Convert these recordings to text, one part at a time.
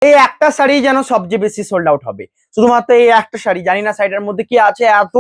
এই একটা শাড়ি যেন সবচেয়ে বেশি সোল্ড আউট হবে, শুধুমাত্র এই একটা শাড়ি। জানি না শাড়িটার মধ্যে কি আছে, এত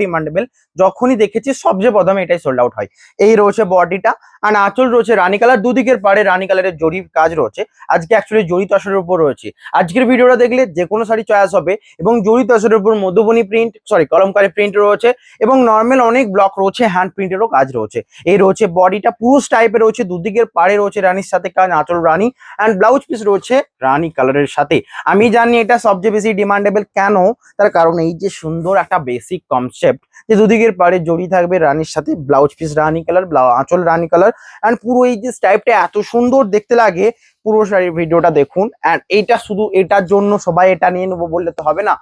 ডিমান্ডেবল, যখনই দেখেছি সবচেয়ে প্রথমে এটাই সোল্ড আউট হয়। এই রয়েছে বডিটা, আর আঁচল রয়েছে রানী কালার, দুদিকের পাড়ে রানী কালারের জরি কাজ রয়েছে। আজকে অ্যাকচুয়ালি জরি তসরের উপর রয়েছে। আজকের ভিডিওটা দেখলে যে কোনো শাড়ি চয়েস হবে, এবং জরি তসরের উপর মধুবনী প্রিন্ট, কলমকারী প্রিন্ট রয়েছে, এবং নর্মাল অনেক ব্লক রয়েছে, হ্যান্ড প্রিন্টেরও কাজ রয়েছে। এই রয়েছে বডিটা, পুরুষ টাইপের রয়েছে, দুদিকের পাড়ে রয়েছে রানীর সাথে কাজ, আঁচল রানী, অ্যান্ড ব্লাউজ পিস রয়েছে রানী কালারের সাথে। আমি জানি এটা সবচেয়ে বেশি ডিমান্ডেবল কেন, তার কারণ এই যে সুন্দর একটা বেসিক কনসেপ্ট, যে দুদিকের পাড়ে জড়ি থাকবে রানীর সাথে, ব্লাউজ পিস রানী কালার, আঁচল রানী কালার, অ্যান্ড পুরো এই যে স্টাইপটা এত সুন্দর দেখতে লাগে। পুরো শাড়ির ভিডিওটা দেখুন, অ্যান্ড এইটা শুধু এটার জন্য সবাই এটা নিয়ে নেবো বললে তো হবে না।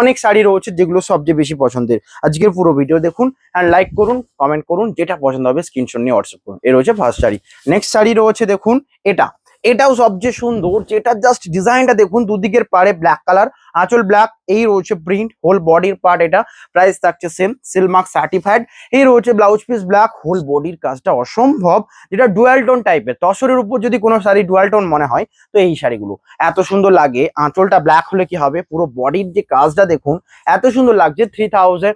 অনেক শাড়ি রয়েছে যেগুলো সবচেয়ে বেশি পছন্দের। আজকের পুরো ভিডিও দেখুন, অ্যান্ড লাইক করুন, কমেন্ট করুন, যেটা পছন্দ হবে স্ক্রিনশট নিয়ে হোয়াটসঅ্যাপ করুন। এ রয়েছে ফার্স্ট শাড়ি। নেক্সট শাড়ি রয়েছে দেখুন এটা, এটাও সবচেয়ে সুন্দর, যেটা জাস্ট ডিজাইনটা দেখুন, দুদিকের পাড়ে ব্ল্যাক কালার, আঁচল ব্ল্যাক, এই রয়েছে প্রিন্ট, হোল বডির পার্ট এটা, প্রাইস থাকছে সেম, সিলমার্ক সার্টিফাইড। এই রয়েছে ব্লাউজ পিস ব্ল্যাক, হোল বডির কাজটা অসম্ভব, যেটা ডুয়াল টোন টাইপের। তসরের উপর যদি কোনো শাড়ি ডুয়াল টোন মনে হয়, তো এই শাড়িগুলো এত সুন্দর লাগে। আঁচলটা ব্ল্যাক হলে কি হবে, পুরো বডির যে কাজটা দেখুন এত সুন্দর লাগছে। 3000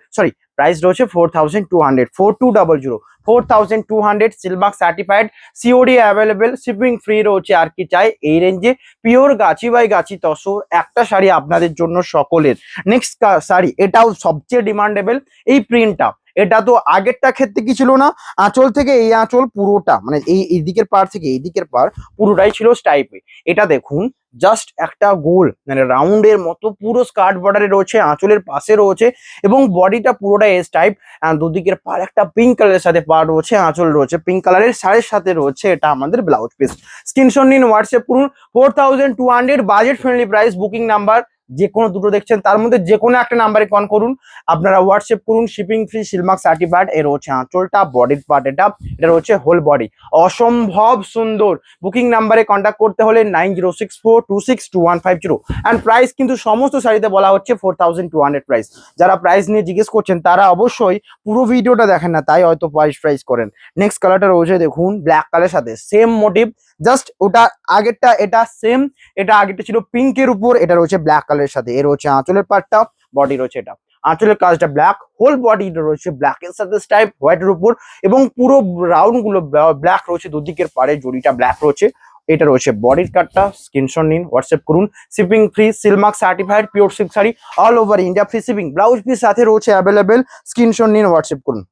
প্রাইস রয়েছে 4200, 4200, 4200, Silk Mark certified, COD available, shipping free রয়েছে। আর কি চাই এই রেঞ্জে? পিওর গাছি বাই গাছি তসর একটা শাড়ি আপনাদের জন্য সকলের। নেক্সট শাড়ি, এটাও সবচেয়ে ডিমান্ডেবল। এই প্রিন্টটা, এটা তো আগেরটা ক্ষেত্রে কি ছিল না, আঁচল থেকে এই আঁচল পুরোটা, মানে এই দিকের পার থেকে এই দিকের পার পুরোটাই ছিল স্টাইপে। এটা দেখুন, জাস্ট একটা গোল মানে রাউন্ডের মতো পুরো স্কার্ট বর্ডারে রয়েছে, আঁচলের পাশে রয়েছে, এবং বডিটা পুরোটা এস টাইপ। দুদিকের পার একটা পিঙ্ক কালারের সাথে পার রয়েছে, আঁচল রয়েছে পিঙ্ক কালারের, শাড়ির সাথে রয়েছে এটা আমাদের ব্লাউজ পিস। স্ক্রিনশট নিন, হোয়াটসঅ্যাপ করুন। 4200 budget friendly price. Booking number যে কোনো দুটো দেখছেন তার মধ্যে যে কোনো একটা নাম্বারে কল করুন, আপনারা হোয়াটসঅ্যাপ করুন, শিপিং ফ্রি, সিলমার্ক সার্টিফাইড। এর হচ্ছে আঁচলটা, বডির পার্ট এটা, এটা হচ্ছে হোল বডি, অসম্ভব সুন্দর। বুকিং নাম্বারে কন্ট্যাক্ট করতে হলে 9064262150, অ্যান্ড প্রাইস কিন্তু সমস্ত শাড়িতে বলা হচ্ছে 4200 প্রাইস। যারা প্রাইস নিয়ে জিজ্ঞেস করছেন তারা অবশ্যই পুরো ভিডিওটা দেখেন না, তাই হয়তো প্রাইস করেন। নেক্সট কালারটা রয়েছে দেখুন, ব্ল্যাক কালারের সাথে সেম মোটিভ, জাস্ট ওটা আগেরটা, এটা সেম। এটা আগেরটা ছিল পিঙ্কের উপর, এটা রয়েছে ব্ল্যাক কালারের সাথে। এর হচ্ছে আঁচলের পার্টটা, বডি রয়েছে এটা, আঁচলের কাজটা ব্ল্যাক, হোল বডি রয়েছে ব্ল্যাকের সাথে স্টাইপ হোয়াইটের উপর, এবং পুরো রাউন্ড গুলো ব্ল্যাক রয়েছে, দুদিকের পাড়ে জড়িটা ব্ল্যাক রয়েছে। এটা রয়েছে বডির কাটটা। স্ক্রিনশট নিন, হোয়াটসঅ্যাপ করুন। Shipping free, silk mark certified, pure silk sari, all over India free shipping. Blouse piece সাথে রয়েছে অ্যাভেলেবেল। স্ক্রিনশট নিন, হোয়াটসঅ্যাপ করুন।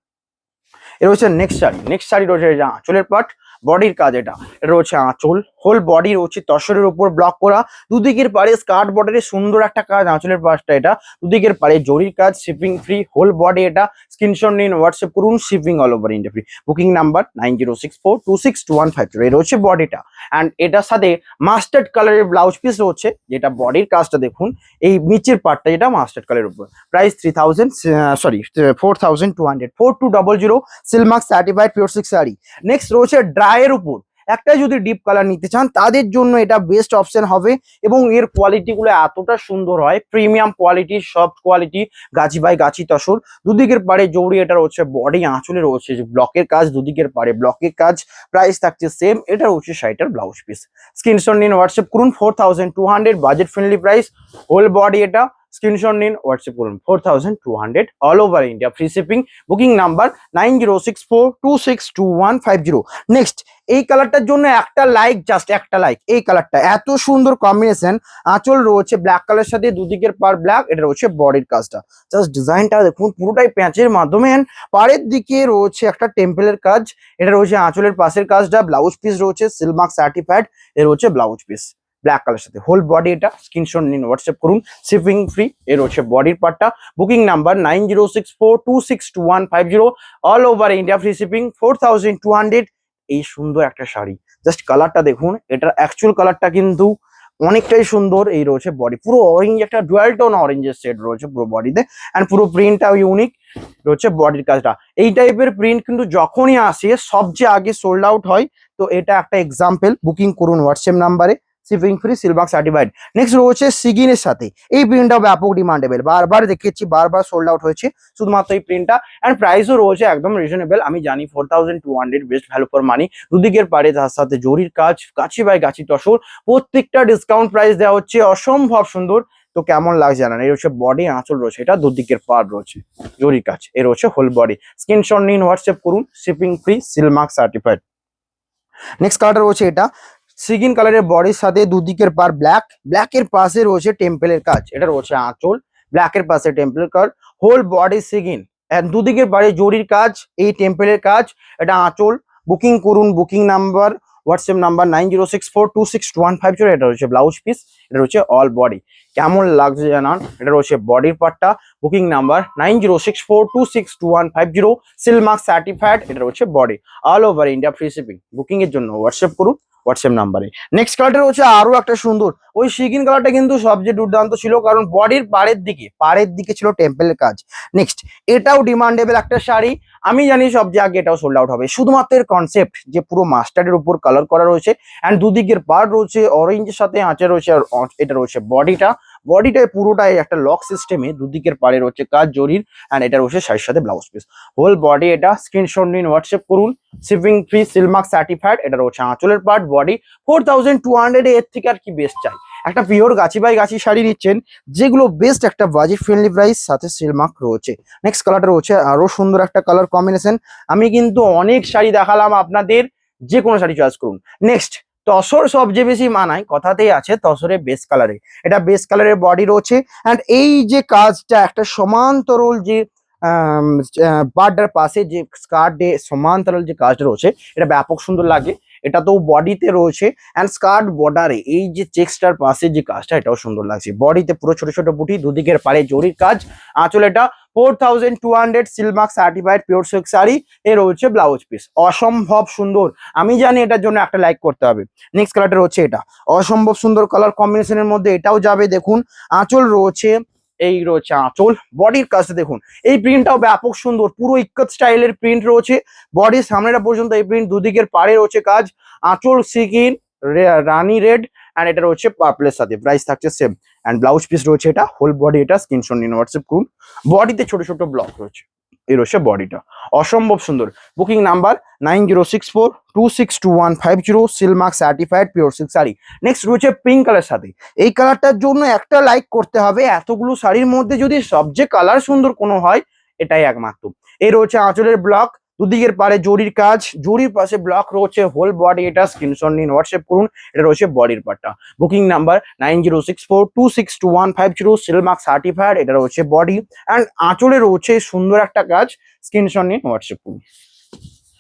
এটা হচ্ছে নেক্সট শাড়ি। নেক্সট শাড়ি রয়েছে আঁচলের পার্ট, বডির কাজ এটা, এটা রয়েছে আঁচল, হোল বডি রয়েছে তসরের উপর ব্লক করা, দুদিকের পাড়ে স্কার্ট বর্ডারে সুন্দর একটা কাজ, আঁচলের পাশটা এটা, দুদিকের পাড়ে জরির কাজ, শিপিং ফ্রি, হোল বডি এটা। স্ক্রিনশট নিন, হোয়াটসঅ্যাপ করুন, shipping all over India free. Booking number 9064262150। এটা হচ্ছে বডিটা, অ্যান্ড এটার সাথে মাস্টার্ড কালারের ব্লাউজ পিস রয়েছে, যেটা বডির কাজটা দেখুন, এই নিচের পার্টটা যেটা মাস্টার্ড কালারের উপর। Price 4200, Silk Mark certified, pure silk sari. Next রয়েছে ড্রাইয়ের উপর, একটা যদি ডিপ কালার নিতে চান তাদের জন্য এটা বেস্ট অপশন হবে, এবং এর কোয়ালিটি গুলো এতটা সুন্দর হয়, premium quality, soft quality, Gachhi by গাছি তসর, দুদিকের পাড়ে জৌড়ি, এটা রয়েছে বডি, আঁচলে রয়েছে ব্লকের কাজ, দুদিকের পাড়ে ব্লকের কাজ। প্রাইস থাকছে সেম, এটা হচ্ছে শাড়িটার ব্লাউজ পিস। স্ক্রিনশট নিন, হোয়াটসঅ্যাপ করুন। 4200 budget friendly price, whole body এটা। স্ক্রিনশট নিন, হোয়াটসঅ্যাপ করুন। 4200, all over India free shipping. Booking number 9064262150। Next, এই কালারটার জন্য একটা লাইক, জাস্ট একটা লাইক। এই কালারটা এত সুন্দর কম্বিনেশন, আঁচল রয়েছে ব্ল্যাক কালারের সাথে, দুদিকের পার ব্ল্যাক, এটা রয়েছে বডির কাজটা, জাস্ট ডিজাইনটা দেখুন, পুরোটাই প্যাঁচের মাধ্যমে। পাড়ের দিকে রয়েছে একটা টেম্পলের কাজ, এটা রয়েছে আঁচলের পাশের কাজটা। ব্লাউজ পিস রয়েছে সিলমার্ক সার্টিফাইড, এর হচ্ছে ব্লাউজ পিস ব্ল্যাক কালার সাথে, হোল বডি এটা। স্ক্রিনশট নিন, হোয়াটসঅ্যাপ করুন, শিপিং ফ্রি। এর হচ্ছে বডির পার্টটা। Booking number 9064262150, all over India free shipping. 4200, এই সুন্দর একটা শাড়ি, জাস্ট কালারটা দেখুন, এটার অ্যাকচুয়াল কালারটা কিন্তু অনেকটাই সুন্দর। এই রয়েছে বডি, পুরো অরেঞ্জ, একটা ডুয়াল টোন অরেঞ্জের শেড রয়েছে পুরো বডিতে, অ্যান্ড পুরো প্রিন্টটাও ইউনিক রয়েছে বডির কাজটা। এই টাইপের প্রিন্ট কিন্তু যখনই আসে সবচেয়ে আগে সোল্ড আউট হয়, তো এটা একটা এক্সাম্পল। বুকিং করুন হোয়াটসঅ্যাপ নাম্বারে shipping free, silk mark certified. Next রয়েছে সিগিনের সাথে, এই প্রিন্টটাও ব্যাপক ডিমান্ডেবল, বারবার দেখেছি, বারবার সোল্ড আউট হয়েছে শুধুমাত্র এই প্রিন্টটা। অ্যান্ড প্রাইসও রয়েছে একদম রিজনেবল, আমি জানি 4200 বেস্ট ভ্যালু ফর মানি। দুদিকের পারে তার সাথে জরির কাজ, গাছি বাই গাছি তসর, প্রত্যেকটা ডিসকাউন্ট প্রাইস দেওয়া হচ্ছে, অসম্ভব সুন্দর। তো কেমন লাগছে জানান। এই হচ্ছে বডি, আঁচল রয়েছে, এটা দুদিকের পার রয়েছে জরির কাজ, এর হচ্ছে হোল বডি। স্ক্রিনশট নিন, হোয়াটসঅ্যাপ করুন, shipping free, silk mark certified. Next কালারটা রয়েছে এটা সিগিন কালারের বডির সাথে দুদিকের পার ব্ল্যাক, ব্ল্যাকের পাশে রয়েছে টেম্পেলের কাজ, এটা রয়েছে আঁচল, ব্ল্যাকের পাশে টেম্পেলের কাজ, হোল বডি সিগিন, দুদিকের পারে জরির কাজ, এই টেম্পেলের কাজ, এটা আঁচল। বুকিং করুন, বুকিং নাম্বার, হোয়াটসঅ্যাপ নাম্বার 9064262150, এটা রয়েছে ব্লাউজ পিস, এটা রয়েছে অল বডি। কেমন লাগছে জানান। এটা রয়েছে বডির পার্টটা, বুকিং নাম্বার 9064262150, সিলমার্ক সার্টিফাইড, এটা রয়েছে body, all over India free shipping. Booking এর জন্য হোয়াটসঅ্যাপ করুন হোয়াটসঅ্যাপ নাম্বারে। নেক্সট কালারটা রয়েছে আরো একটা সুন্দর, ওই সিগিন কালারটা কিন্তু সবচেয়ে দুর্দান্ত ছিল, কারণ বডির পাড়ের দিকে ছিল টেম্পেলের কাজ। নেক্সট এটাও ডিমান্ডেবল একটা শাড়ি, আমি জানি সবচেয়ে আগে এটাও সোল্ড আউট হবে, শুধুমাত্র এর কনসেপ্ট যে পুরো মাস্টার্ডের উপর কালার করা রয়েছে, অ্যান্ড দুদিকের পাড় রয়েছে অরেঞ্জের সাথে আঁচে রয়েছে, আর এটা রয়েছে বডিটায় পুরোটাই একটা লক সিস্টেমে, দুদিকের পাড়ে রয়েছে কাজ জরির, অ্যান্ড এটা রয়েছে শাড়ির সাথে ব্লাউজ পিস, হোল বডি। এটা স্ক্রিনশট নিন, হোয়াটসঅ্যাপ করুন, শিপিং ফ্রি, সিলমার্ক সার্টিফাইড, এটা রয়েছে আঁচলের পার্ট, বডি 4200, এর থেকে আর কি বেস্ট চাই। একটা পিওর গাছি বাই গাছি শাড়ি নিচ্ছেন, যেগুলো বেস্ট একটা বাজেট ফ্রেন্ডলি প্রাইস, সাথে সিলমার্ক রয়েছে। নেক্সট কালারটা রয়েছে আরো সুন্দর একটা কালার কম্বিনেশন, আমি কিন্তু অনেক শাড়ি দেখালাম আপনাদের, যে কোনো শাড়ি চয়েস করুন। নেক্সট তসর সবচেয়ে বেশি মানায়, কথাতেই আছে তসরের বেস কালারে, এটা বেস কালারের বডি রয়েছে, অ্যান্ড এই যে কাজটা একটা সমান্তরাল যে পার্টটার পাশে যে স্কার্টে সমান্তরাল যে কাজটা রয়েছে, এটা ব্যাপক সুন্দর লাগে। এটা তো বডিতে রয়েছে, অ্যান্ড স্কার্ট বর্ডারে এই যে চেক্সটার পাশে যে কাজটা, এটাও সুন্দর লাগছে। বডিতে পুরো ছোট ছোট বুটি, দুদিকের পারে জরির কাজ, আঁচল এটা 4200, Silk Mark certified pure silk sari, এর রয়েছে ব্লাউজ পিস, অসম্ভব সুন্দর। আমি জানি এটার জন্য একটা লাইক করতে হবে। নেক্সট কালারটা রয়েছে এটা, অসম্ভব সুন্দর কালার কম্বিনেশনের মধ্যে এটাও যাবে। দেখুন আঁচল রয়েছে, এই রয়েছে আঁচল, বডির কাজটা দেখুন, এই প্রিন্টটাও ব্যাপক সুন্দর, পুরো ইক্কত স্টাইলের প্রিন্ট রয়েছে, বডির সামনেটা পর্যন্ত এই প্রিন্ট, দুদিকের পাড়ে রয়েছে কাজ, আঁচল সিকিন রানী রেড, অ্যান্ড এটা রয়েছে পার্পলের সাথে, প্রাইস থাকছে সেম, অ্যান্ড ব্লাউজ পিস রয়েছে এটা, হোল বডি। এটা স্ক্রিনশট নিন, হোয়াটসঅ্যাপ করুন, বডিতে ছোট ছোট ব্লক রয়েছে, এই রয়েছে বডিটা, অসম্ভব সুন্দর। Booking number 9064262150, silk mark certified pure silk sari. Next রয়েছে পিঙ্ক কালার সাথে, এই কালারটার জন্য একটা লাইক করতে হবে, এতগুলো শাড়ির মধ্যে যদি সবচেয়ে কালার সুন্দর কোনো হয় এটাই একমাত্র। এই রয়েছে আঁচলের ব্লক, দুদিকের পারে জরির কাজ, জরির পাশে ব্লক রয়েছে, হোল বডি। এটা স্ক্রিনশট নিন, হোয়াটসঅ্যাপ করুন, এটা রয়েছে বডির পার্টটা। বুকিং নাম্বার 9064262150, সিলমার্ক সার্টিফাইড, এটা রয়েছে বডি, অ্যান্ড আঁচলে রয়েছে সুন্দর একটা কাজ, স্ক্রিনশট নিন, হোয়াটসঅ্যাপ করুন,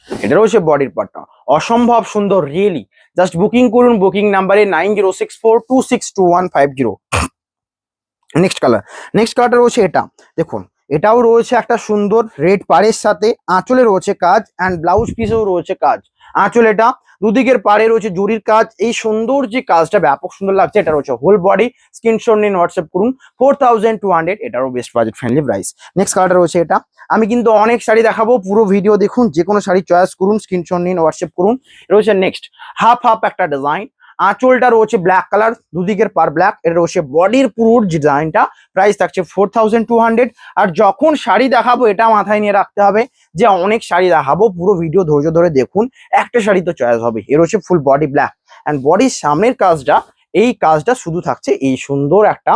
এটা রয়েছে বডির পার্টটা, অসম্ভব সুন্দর রিয়েলি। জাস্ট বুকিং করুন বুকিং নাম্বারে 9064262150। নেক্সট কালারটা রয়েছে এটা, দেখুন এটাও রয়েছে একটা সুন্দর রেড পাড়ের সাথে, আঁচলে রয়েছে কাজ, অ্যান্ড ব্লাউজ পিসেও রয়েছে কাজ। আঁচল এটা, দুদিকের পাড়ে রয়েছে জরির কাজ, এই সুন্দর যে কাজটা ব্যাপক সুন্দর লাগছে, এটা রয়েছে হোল বডি। স্ক্রিনশট নিন, হোয়াটসঅ্যাপ করুন, 4200, এটারও best budget friendly price. Next কালারটা রয়েছে এটা, আমি কিন্তু অনেক শাড়ি দেখাবো, পুরো ভিডিও দেখুন, যে কোনো শাড়ি চয়েস করুন, স্ক্রিনশট নিন, হোয়াটসঅ্যাপ করুন। রয়েছে নেক্সট হাফ হাফ একটা ডিজাইন, আঁচলটা রয়েছে ব্ল্যাক কালার, দুদিকের পার ব্ল্যাক, এটা রয়েছে বডির পুরো ডিজাইনটা, প্রাইস থাকছে 4200। আর যখন শাড়ি দেখাবো এটা মাথায় নিয়ে রাখতে হবে যে অনেক শাড়ি দেখাবো, পুরো ভিডিও ধৈর্য ধরে দেখুন, একটা শাড়ি তো চয়েস হবে। এর হচ্ছে ফুল বডি ব্ল্যাক, অ্যান্ড বডির সামনের কাজটা, এই কাজটা শুধু থাকছে এই সুন্দর একটা,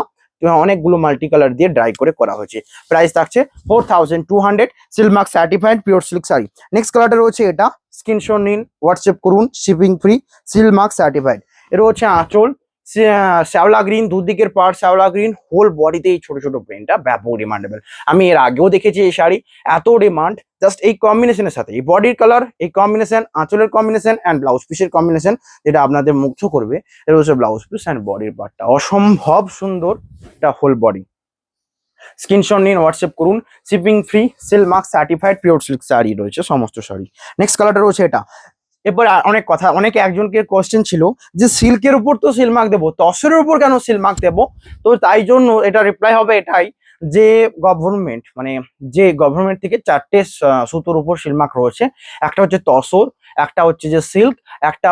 অনেকগুলো মাল্টি কালার দিয়ে ড্রাই করে করা হয়েছে, প্রাইস থাকছে 4200, Silk Mark certified pure silk sari. Next কালারটা রয়েছে এটা, স্ক্রিনশট নিন, হোয়াটসঅ্যাপ করুন, শিপিং ফ্রি, সিলমার্ক সার্টিফাইড। এটা হচ্ছে আঁচল শ্যাওলা গ্রিন, দুদিকের পার্ট শ্যাওলা গ্রিন, হোল বডিতে এই ছোট ছোট প্রিন্টটা ব্যাপক ডিমান্ডেবল। আমি এর আগেও দেখেছি এই শাড়ি, এত ডিমান্ড জাস্ট এই কম্বিনেশনের সাথে, এই বডির কালার, এই কম্বিনেশন, আঁচলের কম্বিনেশন, অ্যান্ড ব্লাউজ পিসের কম্বিনেশন, যেটা আপনাদের মুগ্ধ করবে। এটা হচ্ছে ব্লাউজ পিস অ্যান্ড বডির পার্টটা, অসম্ভব সুন্দর, এটা হোল বডি। স্ক্রিনশট নিন, হোয়াটসঅ্যাপ করুন, shipping free, silk mark certified pure silk sari রয়েছে সমস্ত শাড়ি। নেক্সট কালারটা রয়েছে এটা। এরপর অনেক কথা, অনেকে একজনকে কোশ্চেন ছিল যে সিল্কের উপর তো সিলমার্ক দেবো, তসরের উপর কেন সিলমার্ক দেবো? তো তাই জন্য এটা রিপ্লাই হবে এটাই, যে গভর্নমেন্ট মানে যে গভর্নমেন্ট থেকে 4টে সুতোর উপর সিলমার্ক রয়েছে, একটা হচ্ছে তসর, একটা হচ্ছে যে সিল্ক, একটা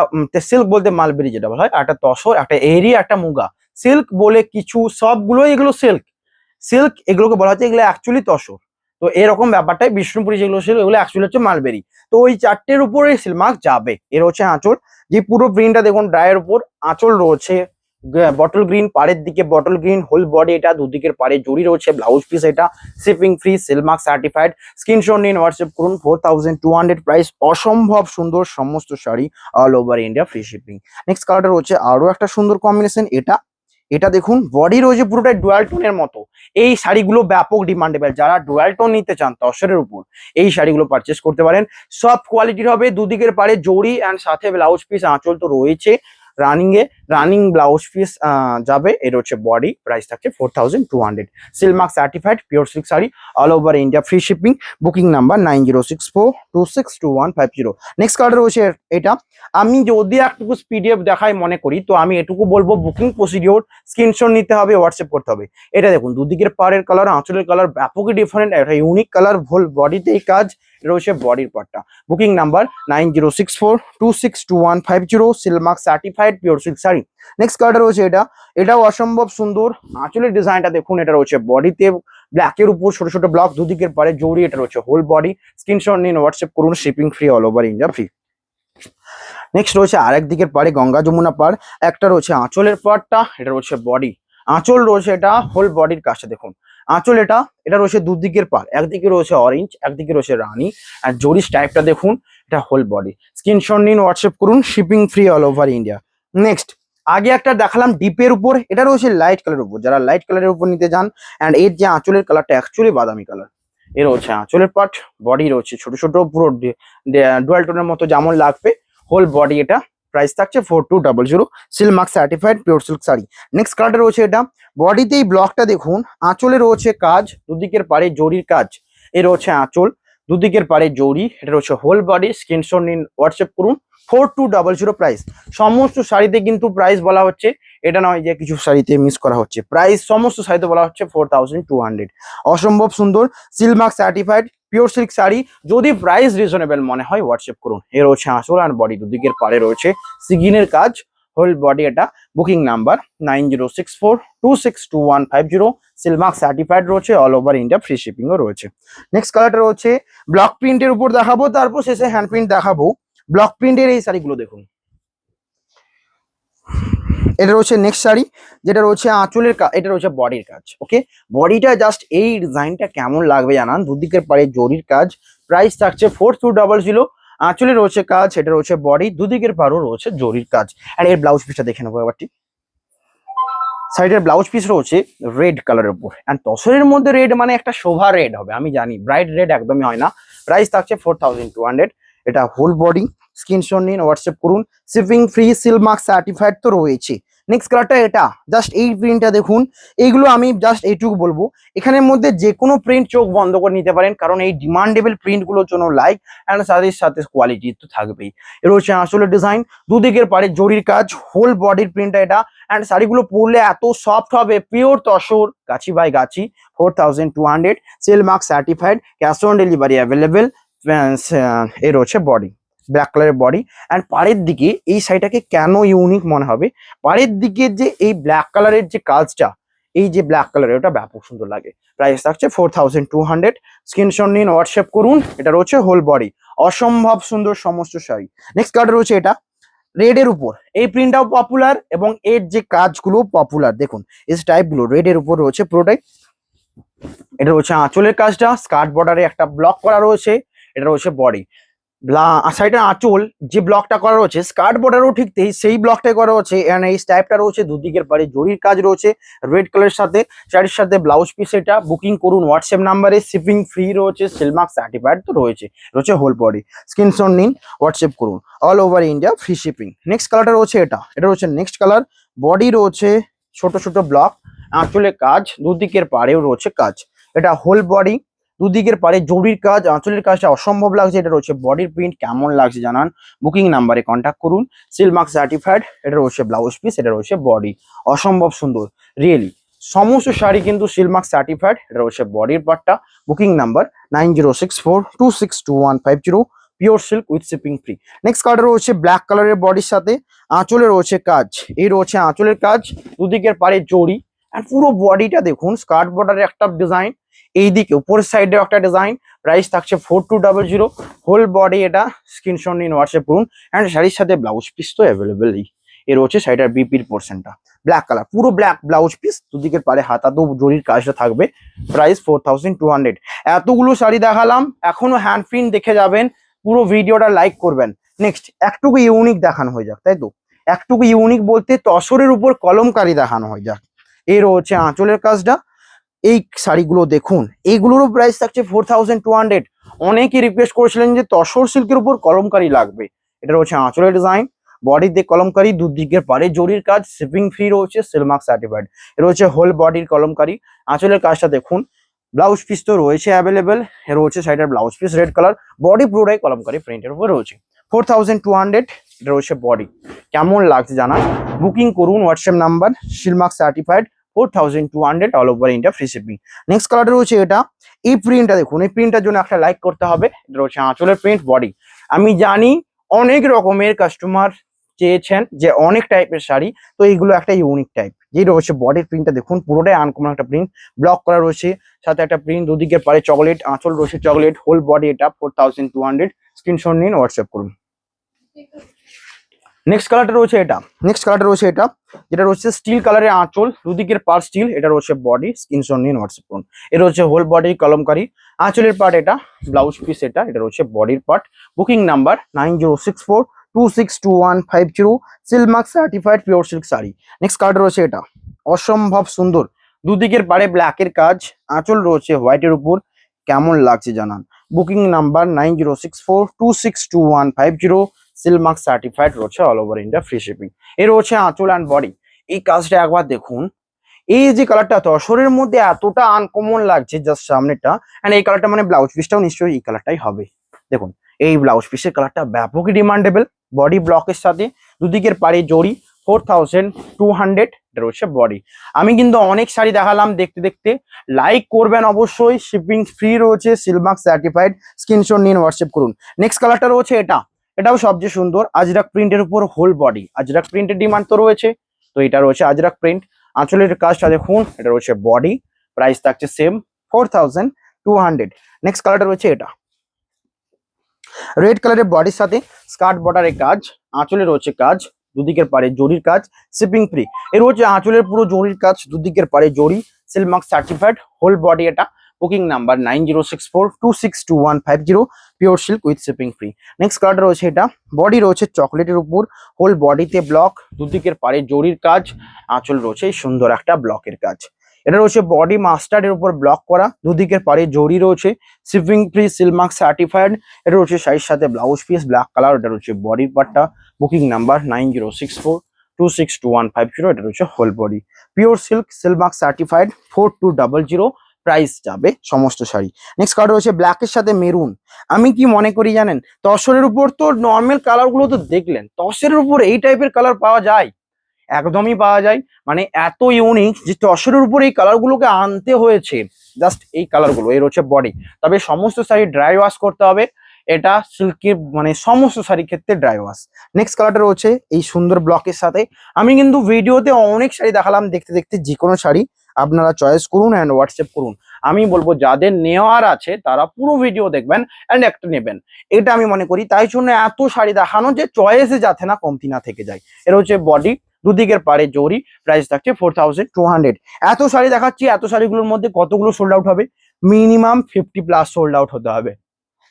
সিল্ক বলতে মালবেরি যেটা বলা হয়, একটা তসর, একটা এরি, একটা মুগা। সিল্ক বলে কিছু, সবগুলো এগুলো সিল্ক, সিল্ক এগুলোকে বলা হচ্ছে, এগুলো অ্যাকচুয়ালি তসর। তো এরকম ব্যাপারটাই, বিষ্ণুপুরি যেগুলো ছিল এগুলো অ্যাকচুয়ালি হচ্ছে মালবেরি। তো ওই 4টের উপরে সিলমার্ক যাবে। এর হচ্ছে আঁচল, যে পুরো প্রিন্টটা দেখুন ড্রাইয়ের উপর আঁচল রয়েছে বটল গ্রিন, পাড়ের দিকে বটল গ্রিন, হোল বডি এটা, দুদিকের পাড়ে জড়ি রয়েছে, ব্লাউজ পিস এটা, shipping free, silk mark certified. Screenshot নিন, হোয়াটসঅ্যাপ করুন। 4200 প্রাইস, অসম্ভব সুন্দর সমস্ত sari, all over India free shipping. Next কালারটা রয়েছে আরো একটা সুন্দর কম্বিনেশন, এটা এটা দেখুন বডি রয়েছে পুরোটাই ডুয়াল টোনের মতো। এই শাড়িগুলো ব্যাপক ডিমান্ডেবল, যারা ডুয়াল টোন নিতে চান তসরের উপর এই শাড়িগুলো পারচেস করতে পারেন। সব কোয়ালিটির হবে, দুদিকের পাড়ে জড়ি অ্যান্ড সাথে ব্লাউজ পিস, আঁচল তো রয়েছে রানিং ব্লাউজ পিস যাবে। এর হচ্ছে বডি, প্রাইস থাকছে 4200। Silk Mark certified pure silk sari, all over India free shipping. Booking number 9064262150। Next colour রয়েছে এটা। আমি যদি একটুকু পিডিএফ দেখাই মনে করি, তো আমি এটুকু বলবো বুকিং প্রসিডিওর, স্ক্রিনশট নিতে হবে, হোয়াটসঅ্যাপ করতে হবে। এটা দেখুন দুদিকের পাড়ের কালার, আঁচলের কালার ব্যাপকই ডিফারেন্ট, একটা ইউনিক কালার, হোল বডিতে এই কাজ রয়েছে, বডির পার্টটা। Booking number 9064262150। Silk mark certified pure silk sari. Next কালারটা রয়েছে এটা, এটাও অসম্ভব সুন্দর। আঁচলের ডিজাইনটা দেখুন, এটা রয়েছে বডিতে ব্ল্যাকের উপর ছোট ছোট ব্লক, দুদিকের পাড়ে জড়ি, এটা রয়েছে হোল বডি। স্ক্রিনশট নিন, হোয়াটসঅ্যাপ করুন, shipping free, all over India free. Next রয়েছে আরেক দিকের পাড়ে গঙ্গা যমুনা পাড়, একটা রয়েছে আঁচলের পাড়টা, এটা রয়েছে বডি। আঁচল রয়েছে এটা হোল বডির কাজটা দেখুন, আঁচল এটা এটা রয়েছে দুদিকের পাড়, একদিকে রয়েছে অরেঞ্জ, একদিকে রয়েছে রানী, আর জরিস টাইপটা দেখুন, এটা হোল বডি। স্ক্রিনশট নিন, হোয়াটসঅ্যাপ করুন, shipping free, all over India. Next আগে একটা দেখালাম ডিপের উপর, এটা রয়েছে লাইট কালারের উপর, যারা লাইট কালারের উপর নিতে যান। অ্যান্ড এর যে আঁচলের কালারটা অ্যাকচুয়ালি বাদামি কালার। এর হচ্ছে আঁচলের পার্ট, বডি রয়েছে ছোট ছোট পুরো ডুয়াল টোনের মতো যেমন লাগবে, হোল বডি এটা। প্রাইস থাকছে 4200। Silk Mark certified pure silk sari. Next কালারটা রয়েছে এটা, বডিতে এই ব্লকটা দেখুন, আঁচলে রয়েছে কাজ, দুদিকের পাড়ে জরির কাজ। এর রয়েছে আঁচল, দুদিকের পাড়ে জরি, এটা রয়েছে হোল বডি। স্ক্রিনশট নিন, হোয়াটসঅ্যাপ করুন। 4200 প্রাইস। সমস্ত শাড়িতে কিন্তু প্রাইস বলা হচ্ছে, এটা নয় যে কিছু শাড়িতে মিস করা হচ্ছে, প্রাইস সমস্ত শাড়িতে বলা হচ্ছে 4200। অসম্ভব সুন্দর Silk Mark certified pure silk sari. যদি প্রাইস রিজনেবল মনে হয় হোয়াটসঅ্যাপ করুন। এর রয়েছে আঁচল আর বডি, দুদিকের পাড়ে রয়েছে সিগিনের কাজ, হোল বডি এটা। Booking number 9064262150। সিলমার্ক সার্টিফাইড রয়েছে, অল ওভার ইন্ডিয়া ফ্রি শিপিংও রয়েছে। নেক্সট কালারটা রয়েছে ব্লক প্রিন্টের উপর দেখাবো, তারপর শেষে হ্যান্ড প্রিন্ট দেখাবো। ব্লক প্রিন্টের এই শাড়িগুলো দেখুন, এটা রয়েছে নেক্সট শাড়ি, যেটা রয়েছে আঁচলের এটা রয়েছে বডির কাজ। ওকে, বডিটা জাস্ট এই ডিজাইনটা কেমন লাগবে জানান, দুদিকের পাড়ে জরির কাজ। প্রাইস থাকছে 4200। আঁচলে রয়েছে কাজ, এটা রয়েছে বডি, দুদিকের পাড়ও রয়েছে জরির কাজ। আর এর ব্লাউজ পিসটা দেখে নেবো এবারটি। সাইডের ব্লাউজ পিস রয়েছে রেড কালারের উপর, অ্যান্ড তসরের মধ্যে রেড মানে একটা শোভা রেড হবে, আমি জানি ব্রাইট রেড একদমই হয় না। প্রাইস থাকছে 4200। এটা হোল বডি। স্ক্রিনশট নিন, হোয়াটসঅ্যাপ করুন, শিপিং ফ্রি, সিলমার্ক সার্টিফাইড তো রয়েছে। নেক্সট কালারটা এটা, জাস্ট এই প্রিন্টটা দেখুন। এইগুলো আমি জাস্ট এইটুকু বলবো, এখানের মধ্যে যে কোনো প্রিন্ট চোখ বন্ধ করে নিতে পারেন, কারণ এই ডিমান্ডেবল প্রিন্টগুলোর জন্য লাইক অ্যান্ড সাথে সাথে কোয়ালিটি তো থাকবেই। এর হচ্ছে আসলে ডিজাইন, দুদিকের পাড়ে জরির কাজ, হোল বডির প্রিন্টটা এটা। অ্যান্ড শাড়িগুলো পরলে এত সফট হবে, pure tussar, Gachhi by Gachhi. 4200। Silk Mark certified, cash on delivery available. এর হচ্ছে বডি, ব্ল্যাক কালারের বডি। অ্যান্ড পাড়ের দিকে এই শাড়িটাকে কেন ইউনিক মনে হবে, পাড়ের দিকে যে এই ব্ল্যাক কালারের যে কাজটা, এই যে ব্ল্যাক কালারের, ওটা ব্যাপক সুন্দর লাগে। প্রাইস থাকছে 4200। স্ক্রিনশট নিন, হোয়াটসঅ্যাপ করুন। এটা রয়েছে হোল বডি, অসম্ভব সুন্দর সমস্ত শাড়ি। নেক্সট কালার রয়েছে এটা রেড এর উপর, এই প্রিন্টটাও পপুলার এবং এর যে কাজগুলো পপুলার। দেখুন এই টাইপগুলো রেড এর উপর রয়েছে পুরোটাই। এটা রয়েছে আঁচলের কাজটা, স্কার্ট বর্ডারে একটা ব্লক করা রয়েছে, এটা রয়েছে বডি। সাইডের আঁচল যে ব্লকটা করা রয়েছে, স্কার্ট বর্ডারও ঠিক সেই ব্লকটাই করা রয়েছে। এন্ড এই স্টাইপটা রয়েছে, দুদিকের পাড়ে জরির কাজ রয়েছে রেড কালারের সাথে, শাড়ির সাথে ব্লাউজ পিস। এটা বুকিং করুন হোয়াটসঅ্যাপ নাম্বারে, শিপিং ফ্রি রয়েছে, সিলমার্ক সার্টিফাইড তো রয়েছে হোল বডি। স্ক্রিনশট নিন, হোয়াটসঅ্যাপ করুন, all over India free shipping. Next কালারটা রয়েছে এটা, এটা রয়েছে নেক্সট কালার। বডি রয়েছে ছোট ছোট ব্লক, আঁচলে কাজ, দুদিকের পাড়েও রয়েছে কাজ। এটা হোল বডি, দুদিকের পারে জরির কাজ, আঁচলের কাজটা অসম্ভব লাগছে। এটা রয়েছে বডির প্রিন্ট, কেমন লাগছে জানান, বুকিং নাম্বারে কন্ট্যাক্ট করুন। সিলমার্ক সার্টিফাইড, এটা রয়েছে ব্লাউজ পিস, এটা রয়েছে বডি। অসম্ভব সুন্দর, রিয়েলি সমস্ত শাড়ি কিন্তু সিলমার্ক সার্টিফাইড। এটা রয়েছে বডির পার্টটা, booking number 9064262150, pure silk with shipping free. Next colour রয়েছে ব্ল্যাক কালারের বডির সাথে আঁচলে রয়েছে কাজ, এই রয়েছে আঁচলের কাজ, দুদিকের পাড়ে জড়ি, আর পুরো বডিটা দেখুন স্কার্ট বর্ডারের একটা ডিজাইন, এইদিকে উপরের সাইডেও একটা ডিজাইন। প্রাইস থাকছে 4200, হোল বডি এটা, স্ক্রিনশট নিন, হোয়াটসঅ্যাপ করুন। অ্যান্ড শাড়ির সাথে ব্লাউজ পিস তো অ্যাভেলেবেলই। এর হচ্ছে শাড়িটার বিপির পোর্শনটা ব্ল্যাক কালার, পুরো ব্ল্যাক ব্লাউজ পিস, দুদিকের পারে হাতা তো জরির কাজটা থাকবে। প্রাইস 4200। এতগুলো শাড়ি দেখালাম, এখনো হ্যান্ড প্রিন্ট দেখে যাবেন, পুরো ভিডিওটা লাইক করবেন। নেক্সট একটুকু ইউনিক দেখানো হয়ে যাক, তাই তো? একটুকু ইউনিক বলতে তসরের উপর কলমকারি দেখানো হয়ে যাক। এর হচ্ছে আঁচলের কাজটা, এই শাড়িগুলো দেখুন, এইগুলোরও প্রাইস থাকছে 4200। অনেকে রিকোয়েস্ট করেছিলেন যে তসর সিল্কের উপর কলমকারি লাগবে। এটা হচ্ছে আঁচলের ডিজাইন, বডিতে কলমকারি, দুদিকের পারে জরির কাজ, শিপিং ফ্রি রয়েছে, সিলমার্ক সার্টিফাইড। এটা হচ্ছে হোল বডির কলমকারি, আঁচলের কাজটা দেখুন। ব্লাউজ পিস তো রয়েছে অ্যাভেলেবেল। এর হচ্ছে শাড়িটার blouse piece red colour, body পুরোটাই কলমকারি প্রিন্টের উপর রয়েছে। 4200। এটা রয়েছে বডি। কেমন লাগছে জানান, বুকিং করুন, WhatsApp number, Silk Mark certified, 4200, all over India, free shipping. Next কালারটা রয়েছে এটা, এই প্রিন্টটা দেখুন, এই প্রিন্টটার জন্য একটা লাইক করতে হবে। এটা রয়েছে আঁচলের প্রিন্ট, বডি। আমি জানি অনেক রকমের কাস্টমার চেয়েছেন যে অনেক টাইপের শাড়ি, তো এইগুলো একটা ইউনিক টাইপ। যেটা রয়েছে বডির প্রিন্টটা দেখুন, পুরোটাই আনকমন একটা প্রিন্ট, ব্লক করা রয়েছে, সাথে একটা প্রিন্ট, দুদিকের পারে চকলেট, আঁচল রয়েছে চকলেট, হোল বডি এটা 4200। স্ক্রিনশট নিন, হোয়াটসঅ্যাপ করুন। নেক্সট কালারটা রয়েছে এটা, যেটা রয়েছে স্টিল কালারের আঁচল, দুদিকের পার স্টিল, এটা রয়েছে বডি, স্ক্রিনশট নিন, হোয়াটসঅ্যাপ করুন। এটা হচ্ছে হোল বডি কলমকারি, আঁচলের পার্ট এটা, ব্লাউজ পিস এটা, এটা রয়েছে বডির part. Booking number 9064262150, silk mark certified pure silk sari. Next কালারটা রয়েছে এটা, অসম্ভব সুন্দর, দুদিকের পারে ব্ল্যাকের কাজ, আঁচল রয়েছে হোয়াইটের উপর। কেমন লাগছে জানান, বুকিং নাম্বার 9064262150, সিলমার্ক সার্টিফাইড রয়েছে, all over India, free shipping. এর হচ্ছে আঁচল অ্যান্ড বডি। এই কাজটা একবার দেখুন, এই যে কালারটা তসরের মধ্যে এতটা আনকমন লাগছে, জাস্ট সামনেটা, এন্ড এই কালারটা মানে ব্লাউজ পিসটাও নিশ্চয়ই এই কালারটাই হবে। দেখুন এই ব্লাউজ পিসের কালারটা ব্যাপকই ডিমান্ডেবল, বডি ব্লকের সাথে, দুদিকের পাড়ে জড়ি, 4200। এটা রয়েছে বডি। আমি কিন্তু অনেক শাড়ি দেখালাম, দেখতে দেখতে লাইক করবেন অবশ্যই, শিপিং ফ্রি রয়েছে, সিলমার্ক সার্টিফাইড, স্ক্রিনশট নিন, হোয়াটসঅ্যাপ করুন। নেক্সট কালারটা রয়েছে এটা, এটাও সবচেয়ে সুন্দর, আজরাক প্রিন্টের উপর হোল বডি, আজরাক প্রিন্টের ডিমান্ড তো রয়েছে, তো এটা রয়েছে আজরাক প্রিন্ট। আঁচলের কাজটা দেখুন, এটা রয়েছে বডি, প্রাইস থাকছে সেম 4200। নেক্সট কালারটা রয়েছে এটা, রেড কালারের বডির সাথে স্কার্ট বর্ডারের কাজ, আঁচলে রয়েছে কাজ, দুদিকের পারে জরির কাজ, শিপিং ফ্রি। এর হচ্ছে আঁচলের পুরো জরির কাজ, দুদিকের পারে জরি, সিলমার্ক সার্টিফাইড, হোল বডি এটা। Booking number 9064262150, pure silk with shipping free. Next কালারটা রয়েছে এটা, বডি রয়েছে চকলেটের উপর, হোল বডিতে ব্লক, দুদিকের পারে জরির কাজ, আঁচল রয়েছে সুন্দর একটা ব্লকের কাজ। এটা রয়েছে বডি মাস্টার্ডের উপর ব্লক করা, দুদিকের পারে জরি রয়েছে, শিপিং ফ্রি, সিলমার্ক সার্টিফাইড। এটা রয়েছে শাড়ির সাথে ব্লাউজ পিস ব্ল্যাক কালার, এটা রয়েছে বডির পার্টটা। বুকিং নাম্বার 9064262150, এটা রয়েছে whole body, pure silk, silk mark certified, 4200। Price যাবে সমস্ত শাড়ি। নেক্সট কালার রয়েছে ব্ল্যাকের সাথে মেরুন। আমি কি মনে করি জানেন, তসরের উপর তো নর্মাল কালার গুলো তো দেখলেন, তসরের উপর এই টাইপের কালার পাওয়া যায়? একদমই পাওয়া যায়, মানে এত ইউনিক যে তসরের উপর এই কালার গুলোকে আনতে হয়েছে। জাস্ট এই কালার গুলো, এর হচ্ছে বডি। তবে সমস্ত শাড়ি ড্রাই ওয়াশ করতে হবে, এটা সিল্কের মানে সমস্ত শাড়ির ক্ষেত্রে ড্রাই ওয়াশ। নেক্সট কালারটা রয়েছে এই সুন্দর ব্লকের সাথে। আমি কিন্তু ভিডিওতে অনেক শাড়ি দেখালাম, দেখতে দেখতে যে কোনো শাড়ি আপনারা চয়েস করুন অ্যান্ড হোয়াটসঅ্যাপ করুন। আমি বলবো যাদের নেওয়ার আছে তারা পুরো ভিডিও দেখবেন অ্যান্ড একটা নেবেন, এটা আমি মনে করি। তাই জন্য এত শাড়ি দেখানো যে চয়েসে যাতে না কমতি না থেকে যায়। এর হচ্ছে বডি, দুদিকের পারে জরি, প্রাইস থাকছে 4200। এত শাড়ি দেখাচ্ছি, এত শাড়িগুলোর মধ্যে কতগুলো সোল্ড আউট হবে? মিনিমাম 50+ সোল্ড আউট হতে হবে,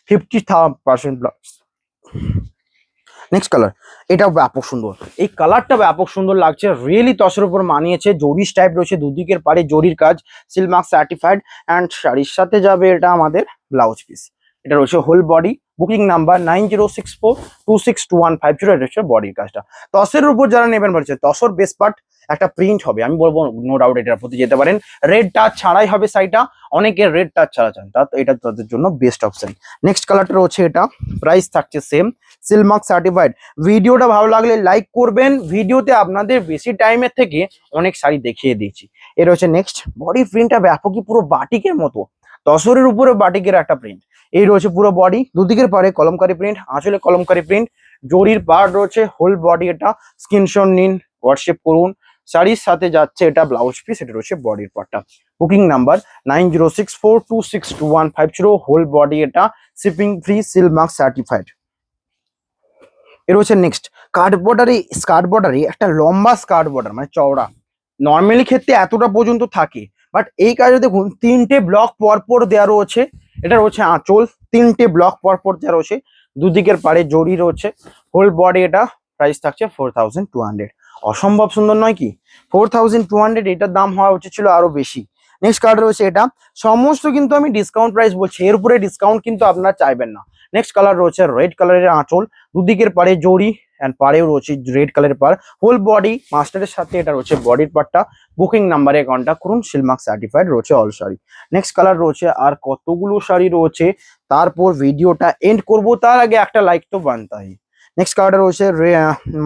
50% প্লাস। নেক্সট কালার, এটাও ব্যাপক সুন্দর, এই কালারটা ব্যাপক সুন্দর লাগছে, রিয়েলি তসরের উপর মানিয়েছে, জরিস টাইপ রয়েছে, দুদিকের পারে জরির কাজ, সিলমার্ক সার্টিফাইড, অ্যান্ড শাড়ির সাথে যাবে এটা আমাদের ব্লাউজ পিস। এটা রয়েছে হোল বডি, বুকিং নাম্বার 9064262150, এটা হচ্ছে বডির কাজটা। তসরের উপর যারা নেবেন বলছে, তসর বেস্ট পার্ট, একটা প্রিন্ট হবে, আমি বলবো নো ডাউট এটার প্রতি যেতে পারেন। রেড টাচ ছাড়াই হবে শাড়িটা, অনেকে রেড টাচ ছাড়া চান, তা তো এটা তাদের জন্য বেস্ট অপশন। নেক্সট কালারটা রয়েছে এটা, প্রাইস থাকছে সেম, সিলমার্ক সার্টিফাইড। ভিডিওটা ভালো লাগলে লাইক করবেন, ভিডিওতে আপনাদের বেশি টাইমের থেকে অনেক শাড়ি দেখিয়ে দিয়েছি। এর হচ্ছে নেক্সট, বডি প্রিন্টটা ব্যাপকই পুরো বাটিকের মতো, তসরের উপরে বাটিকের একটা প্রিন্ট। এই রয়েছে পুরো বডি, দুদিকের পারে কলমকারি প্রিন্ট, আঁচলে কলমকারি প্রিন্ট, জরির পার্ট রয়েছে, হোল বডি এটা, স্ক্রিনশট নিন, হোয়াটসঅ্যাপ করুন। শাড়ির সাথে যাচ্ছে এটা ব্লাউজ পিস, এটা রয়েছে বডির পার্টটা। বুকিং নাম্বার 9064262150, হোল বডি এটা, শিপিং ফ্রি, সিলমার্ক সার্টিফাইড। এর হচ্ছে নেক্সট, স্কার্ট বর্ডারে একটা লম্বা স্কার্ট বর্ডার, মানে চওড়া, নর্মালি ক্ষেত্রে এতটা পর্যন্ত থাকে, বাট এই কাজে দেখুন 3টে ব্লক পরপর দেওয়া রয়েছে। এটা রয়েছে আঁচল, 3টে ব্লক পরপর দেওয়া রয়েছে, দুদিকের পারে জড়ি রয়েছে, হোল বডি এটা। প্রাইস থাকছে 4200। অসম্ভব সুন্দর নয় কি? 4200, এটার দাম হওয়া উচিত ছিল আরো বেশি। নেক্সট কালার রয়েছে এটা, সমস্ত কিন্তু আমি ডিসকাউন্ট প্রাইস বলছি, এর উপরে ডিসকাউন্ট কিন্তু আপনারা চাইবেন না। নেক্সট কালার রয়েছে রেড কালারের আঁচল, দুদিকের পারে জড়ি অ্যান্ড পাড়েও রয়েছে রেড কালারের পার, হোল বডি মাস্টারের সাথে এটা রয়েছে বডির পার্টটা। বুকিং নাম্বারে কন্ট্যাক্ট করুন, সিলমার্ক সার্টিফাইড রয়েছে অল শাড়ি। নেক্সট কালার রয়েছে, আর কতগুলো শাড়ি রয়েছে, তারপর ভিডিওটা এন্ড করব, তার আগে একটা লাইক তো বানতাই। নেক্সট কালারটা রয়েছে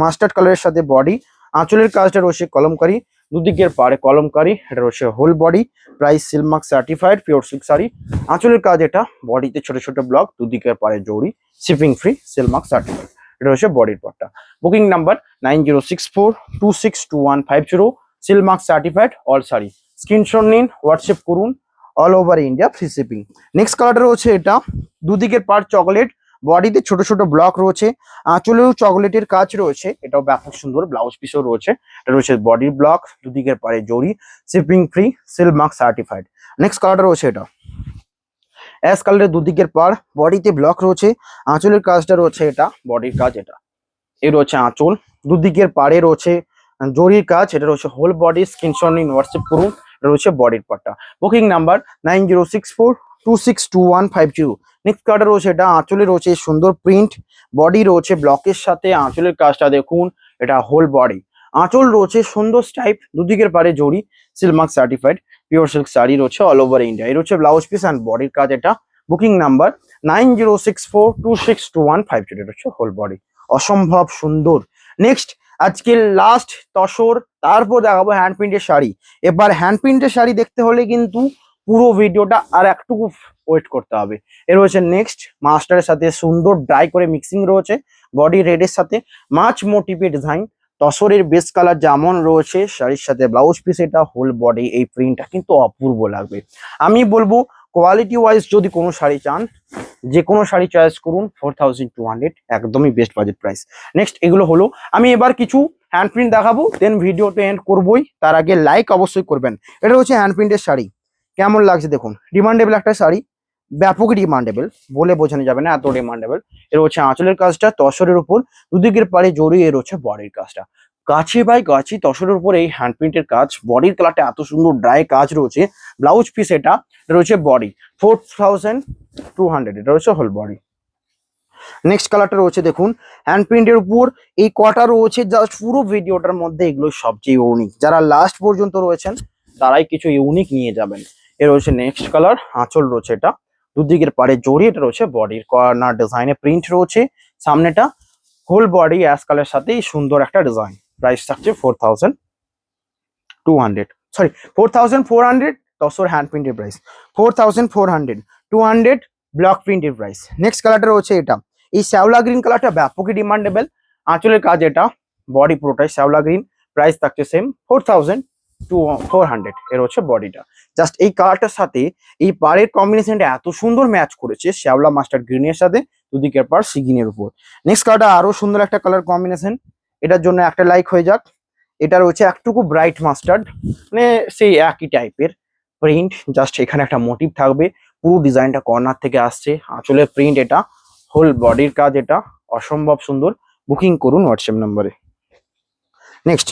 মাস্টার্ড কালারের সাথে বডি, আঁচলের কাজটা রয়েছে কলমকারি, দুদিকের পারে কলমকারি, এটা রয়েছে whole body. Price silk mark certified pure silk sari, আঁচলের কাজ এটা, বডিতে ছোট ছোট ব্লক, দুদিকের পারে জড়ি, শিপিং ফ্রি, সিলমার্ক সার্টিফাইড। এটা হচ্ছে বডির পার্টটা। Booking number 9064262150, silk mark certified all sari. Screenshot নিন, হোয়াটসঅ্যাপ করুন, all over India free shipping. Next কালারটা রয়েছে এটা, দুদিকের পার্ট চকলেট, বডিতে ছোট ছোট ব্লক রয়েছে, আঁচলেও চকলেটের কাজ রয়েছে, এটাও ব্যাপক সুন্দর, ব্লাউজ পিসও রয়েছে। এটা রয়েছে বডির ব্লক, দুদিকের পারে জড়ি, shipping free, silk mark certified. Next কালারটা রয়েছে এটা, অ্যাশ কালারের দুদিকের পার, বডিতে ব্লক রয়েছে, আঁচলের কাজটা রয়েছে এটা, বডির কাজ এটা। এই রয়েছে আঁচল, দুদিকের পাড়ে রয়েছে জরির কাজ, এটা রয়েছে হোল বডি। স্ক্রিনশট নিন, হোয়াটসঅ্যাপ করুন, এটা রয়েছে বডির পার্টটা। Booking number 9064262150। নেক্সট কালারটা রয়েছে এটা, আঁচলে রয়েছে সুন্দর প্রিন্ট, বডি রয়েছে ব্লকের সাথে, আঁচলের কাজটা দেখুন, এটা হোল বডি, আঁচল রয়েছে সুন্দর স্টাইপ, দুদিকের পারে জড়ি, silk mark certified pure silk sari রয়েছে অল ওভার ইন্ডিয়া। এই রয়েছে ব্লাউজ পিস অ্যান্ড বডির কাজ এটা। বুকিং নাম্বার 9064262150, এটা হচ্ছে হোল বডি, অসম্ভব সুন্দর। নেক্সট, আজকে লাস্ট তসর, তারপর দেখাবো হ্যান্ড প্রিন্টের শাড়ি। এবার হ্যান্ড প্রিন্টের শাড়ি দেখতে হলে কিন্তু পুরো ভিডিওটা আর একটুকু ওয়েট করতে হবে। এর রয়েছে নেক্সট, মাস্টারের সাথে সুন্দর ড্রাই করে মিক্সিং রয়েছে, বডি রেডের সাথে মাছ মোটিভে ডিজাইন, তসরের বেস কালার যেমন রয়েছে, শাড়ির সাথে ব্লাউজ পিস এটা, হোল বডি, এই প্রিন্টটা কিন্তু অপূর্ব লাগবে। আমি বলবো কোয়ালিটি ওয়াইজ যদি কোনো শাড়ি চান, যে কোনো শাড়ি চয়েস করুন, 4200 একদমই বেস্ট বাজেট প্রাইস। নেক্সট, এগুলো হলো, আমি এবার কিছু হ্যান্ড প্রিন্ট দেখাবো, দেন ভিডিওতে এন্ড করবোই, তার আগে লাইক অবশ্যই করবেন। এটা হচ্ছে হ্যান্ড প্রিন্টের শাড়ি, কেমন লাগছে দেখুন, ডিমান্ডেবল একটা শাড়ি, ব্যাপক ডিমান্ডেবল, বলে বোঝানো যাবে না এত ডিমান্ডেবল। এর হচ্ছে আঁচলের কাজটা তসরের উপর, দুদিকের পারে জড়িয়ে, এর হচ্ছে বডির কাজটা। গাছি বাই গাছি তসরের উপর এই হ্যান্ড প্রিন্টের কাজ, বডির কালারটা এত সুন্দর ড্রাই কাজ রয়েছে, ব্লাউজ পিস এটা রয়েছে বডি 4200, এটা রয়েছে হোল বডি। নেক্সট কালারটা রয়েছে দেখুন, হ্যান্ড প্রিন্টের উপর এই কটা রয়েছে, জাস্ট পুরো ভিডিওটার মধ্যে এগুলো সবচেয়ে ইউনিক, যারা লাস্ট পর্যন্ত রয়েছেন তারাই কিছু ইউনিক নিয়ে যাবেন। এর রয়েছে নেক্সট কালার, আঁচল রয়েছে এটা, দুদিকের পারে জড়ি, এটা রয়েছে বডির কর্নার ডিজাইনে প্রিন্ট রয়েছে, সামনেটা হোল বডি অ্যাশ কালার সাথে সুন্দর একটা ডিজাইন। প্রাইস থাকছে 4200, সরি 4400, তসর হ্যান্ড প্রিন্টের প্রাইস 4400, 200 ব্লক প্রিন্টের প্রাইস। নেক্সট কালারটা রয়েছে এটা, এই শ্যাওলা গ্রিন কালারটা ব্যাপকই ডিমান্ডেবল, আঁচলের কাজ এটা, বডি পুরোটাই শ্যাওলা গ্রিন, প্রাইস থাকছে সেম 4400, এর হচ্ছে বডিটা। জাস্ট এই কালারটার সাথে এই পাড়ের কম্বিনেশনটা এত সুন্দর ম্যাচ করেছে, শ্যাওলা মাস্টার্ড গ্রিনের সাথে, দুদিকের পার সিগিনের উপর। নেক্সট কালারটা আরো সুন্দর একটা কালার কম্বিনেশন, এটার জন্য একটা লাইক হয়ে যাক। এটা রয়েছে একটুকু ব্রাইট মাস্টার্ড, মানে সেই একই টাইপের প্রিন্ট, জাস্ট এখানে একটা মোটিভ থাকবে, পুরো ডিজাইনটা কর্নার থেকে আসছে, আঁচলের প্রিন্ট এটা, হোল বডির কাজ এটা, অসম্ভব সুন্দর। বুকিং করুন হোয়াটসঅ্যাপ নাম্বারে। নেক্সট,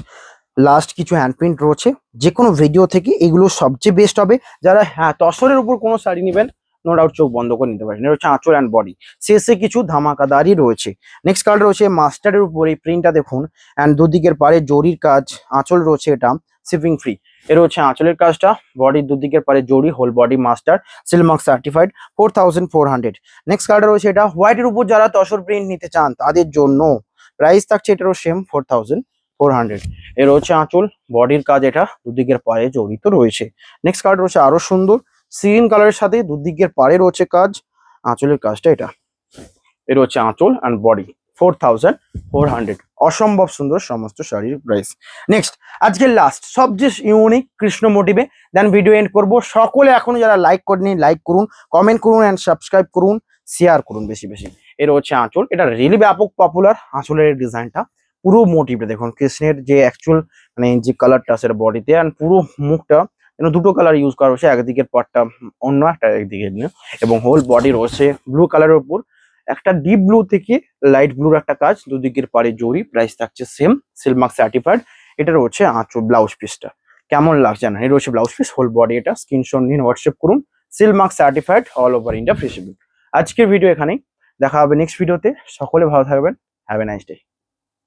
লাস্ট কিছু হ্যান্ড প্রিন্ট রয়েছে, যে কোনো ভিডিও থেকে এগুলো সবচেয়ে বেস্ট হবে। যারা হ্যাঁ তসরের উপর কোনো শাড়ি নেবেন, নো ডাউট চোখ বন্ধ করে নিতে পারেন। এটা হচ্ছে আঁচল অ্যান্ড বডি, শেষে কিছু ধামাকাদারই রয়েছে। নেক্সট কালার রয়েছে মাস্টার্ডের উপরে, প্রিন্টটা দেখুন অ্যান্ড দুদিকের পারে জরির কাজ, আঁচল রয়েছে এটা শিপিং ফ্রি। এর হচ্ছে আঁচলের কাজটা, বডির দুদিকের পারে zari, whole body master, silk mark certified, 4400। Next colour রয়েছে এটা হোয়াইটের উপর, যারা তসর প্রিন্ট নিতে চান তাদের জন্য প্রাইস থাকছে এটারও সেম 4400। এর হচ্ছে আঁচল, বডির কাজ, এটা দুদিকের পারে জড়িত রয়েছে। নেক্সট কালার রয়েছে আরো সুন্দর সিন কালারের সাথে দুদিকের পারে রয়েছে কাজ, আঁচলের কাজটা এটা। এর হচ্ছে আঁচল অ্যান্ড বডি, 4400। অসম্ভব সুন্দর সমস্ত শাড়ির প্রাইস। নেক্সট আজকের লাস্ট সবচেয়ে ইউনিক কৃষ্ণ মোটিভে, দেন ভিডিও এন্ড করব। সকলে এখনো যারা লাইক করেনি লাইক করুন, কমেন্ট করুন অ্যান্ড সাবস্ক্রাইব করুন, শেয়ার করুন বেশি বেশি। এর হচ্ছে আঁচল, এটা রিয়েলি ব্যাপক পপুলার। আঁচলের ডিজাইনটা পুরো মোটিভে দেখুন, কৃষ্ণের যে অ্যাকচুয়াল মানে যে কালারটা সেটা বডিতে, অ্যান্ড পুরো মুখটা দুটো কালার ইউজ করা হয়েছে, একদিকের পার্টটা অন্য একটা একদিকে, এবং হোল বডি রয়েছে ব্লু কালারের উপর, একটা ডিপ ব্লু থেকে লাইট ব্লুর একটা কাজ, দুদিকের পারে জরি, প্রাইস থাকছে সেম, সিলমার্ক সার্টিফাইড। এটার হচ্ছে আঁচল ব্লাউজ পিসটা কেমন লাগছে না, এটা হচ্ছে ব্লাউজ পিস, হোল বডি এটা। স্ক্রিনশট নিন, হোয়াটসঅ্যাপ করুন, Silk Mark certified, all over India free shipping. আজকের ভিডিও এখানেই, দেখা হবে নেক্সট ভিডিওতে। সকলে ভালো থাকবেন, হ্যাভ এ নাইস ডে।